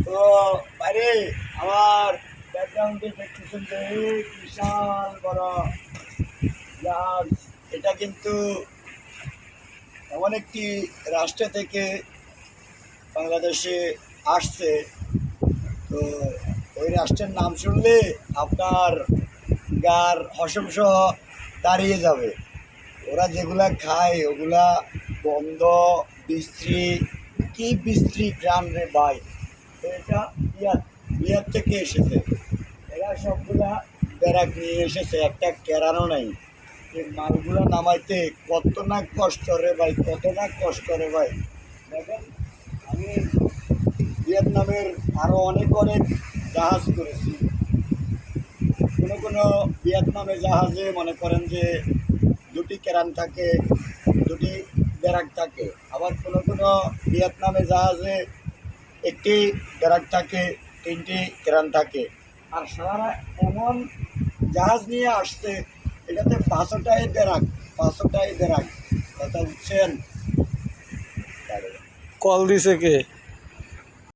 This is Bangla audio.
তো আরে আমার ব্যাকগ্রাউন্ডে দেখতেছেন যে বিশাল বড় জাহাজ। এটা কিন্তু এমন একটি রাষ্ট্র থেকে বাংলাদেশে আসছে। তো ওই রাষ্ট্রের নাম শুনলে আপনার গার হসম সহ দাঁড়িয়ে যাবে। ওরা যেগুলা খায় ওগুলা গন্ধ বিশ্রী, কি বিশ্রী গ্রাম রে ভাই। তো এটা ইয়ার ইয়ার থেকে এসেছে। এরা সবগুলা ব্যারাক নিয়ে এসেছে, একটা কেরানো নাই। এই মালগুলা নামাইতে কত না কষ্ট রে ভাই, কত না কষ্ট রে ভাই। দেখেন, আমি ভিয়েতনামের আরও অনেক অনেক জাহাজ করেছি। কোনো কোনো ভিয়েতনামে জাহাজে মনে করেন যে দুটি কেরান থাকে, দুটি ব্যারাক থাকে। আবার কোনো কোনো ভিয়েতনামে জাহাজে একটি ব্যারাক থাকে, তিনটি কেরান থাকে। আর সারা এমন জাহাজ নিয়ে আসছে, এটাতে 500টাই ব্যারাক, 500টাই ব্যারাক। কথা বুঝছেন? কল দিছে কে?